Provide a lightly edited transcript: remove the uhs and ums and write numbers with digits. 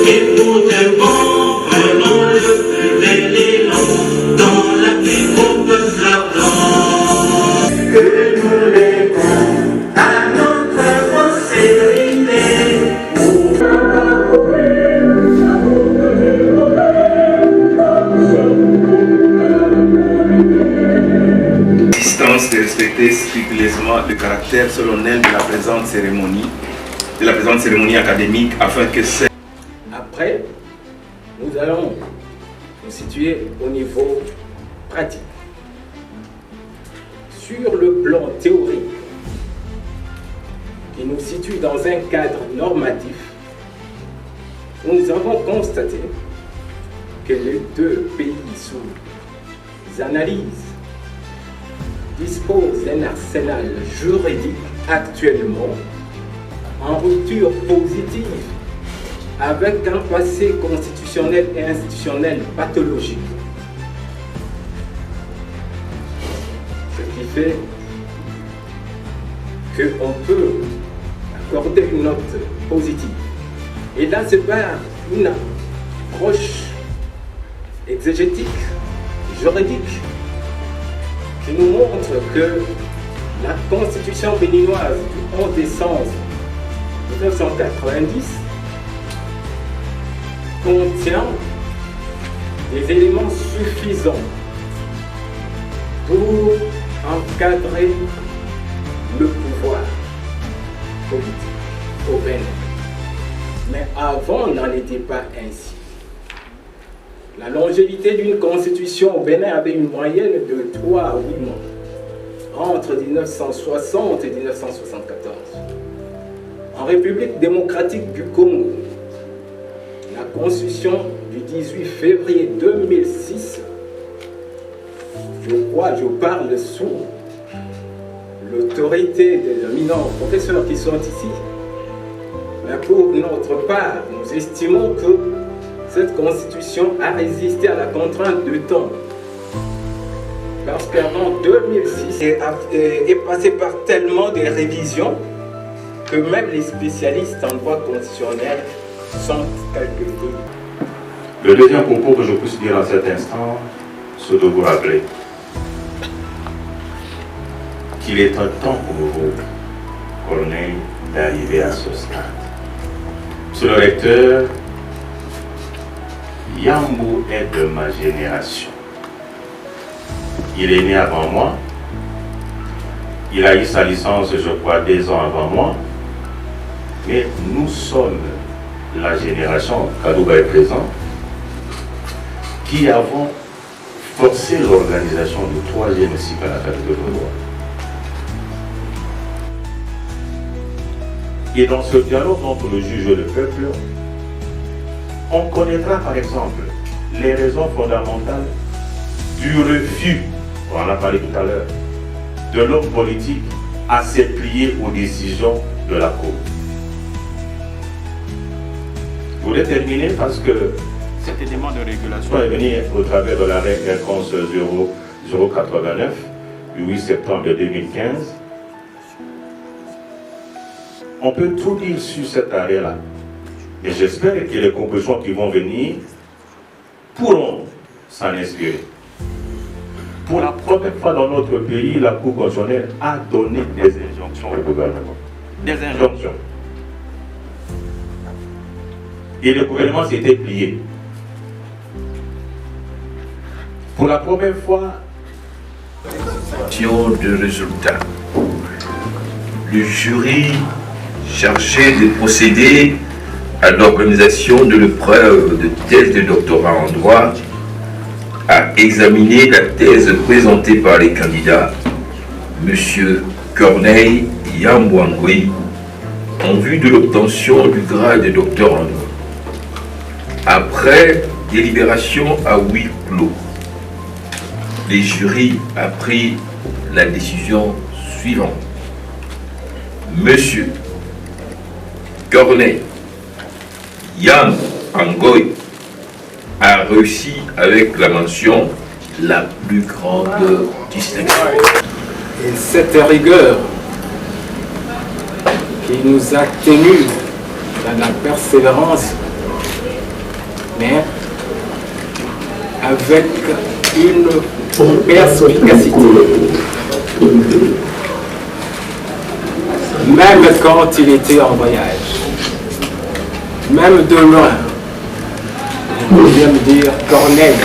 Et pour de bon, prenons le plus bel élan dans la vie qu'on peut ardent. Que nous lèvons à notre prospérité. De respecter scrupuleusement le caractère solennel de la présente cérémonie académique afin que c'est... Après, nous allons nous situer au niveau pratique. Sur le plan théorique, qui nous situe dans un cadre normatif, nous avons constaté que les deux pays sous analyse disposent d'un arsenal juridique actuellement en rupture positive avec un passé constitutionnel et institutionnel pathologique. Ce qui fait qu'on peut accorder une note positive. Et là, c'est par une approche exégétique, juridique, qui nous montre que la Constitution béninoise du 11 décembre 1990 contient des éléments suffisants pour encadrer le pouvoir politique au Bénin. Mais avant, n'en était pas ainsi. La longévité d'une constitution au Bénin avait une moyenne de 3 à 8 mois, entre 1960 et 1974. En République démocratique du Congo, la constitution du 18 février 2006, je parle sous l'autorité des éminents professeurs qui sont ici, mais pour notre part, nous estimons que cette constitution a résisté à la contrainte du temps. Parce qu'avant 2006, est passé par tellement de révisions que même les spécialistes en droit constitutionnel sont quelque peu. Le deuxième propos que je puisse dire à cet instant, c'est de vous rappeler qu'il est un temps pour vous, Corneille, d'arriver à ce stade. Monsieur le recteur, Yambou est de ma génération. Il est né avant moi. Il a eu sa licence, je crois, 2 ans avant moi. Mais nous sommes la génération, Kadouba est présent, qui avons forcé l'organisation du 3e cycle à la faculté de droit. Et dans ce dialogue entre le juge et le peuple, on connaîtra par exemple les raisons fondamentales du refus, on en a parlé tout à l'heure, de l'homme politique à se plier aux décisions de la Cour. Je voulais terminer parce que cet élément de régulation est venu au travers de l'arrêt R11 0089 du 8 septembre 2015. On peut tout dire sur cet arrêt-là. Et j'espère que les compositions qui vont venir pourront s'en inspirer. Pour la première fois dans notre pays, la Cour constitutionnelle a donné des injonctions au gouvernement. Des injonctions. Et le gouvernement s'était plié. Pour la première fois, de résultats. Le jury chargé de procéder à l'organisation de l'épreuve de thèse de doctorat en droit a examiné la thèse présentée par les candidats, M. Corneille Yambouangoui, en vue de l'obtention du grade de docteur en droit. Après délibération à huis clos, le jury a pris la décision suivante. Monsieur Corneille Yambouangoui a réussi avec la mention la plus grande distinction. Et cette rigueur qui nous a tenus dans la persévérance, mais avec une perspicacité. Même quand il était en voyage, même de loin, vous pouvez me dire, Corneille,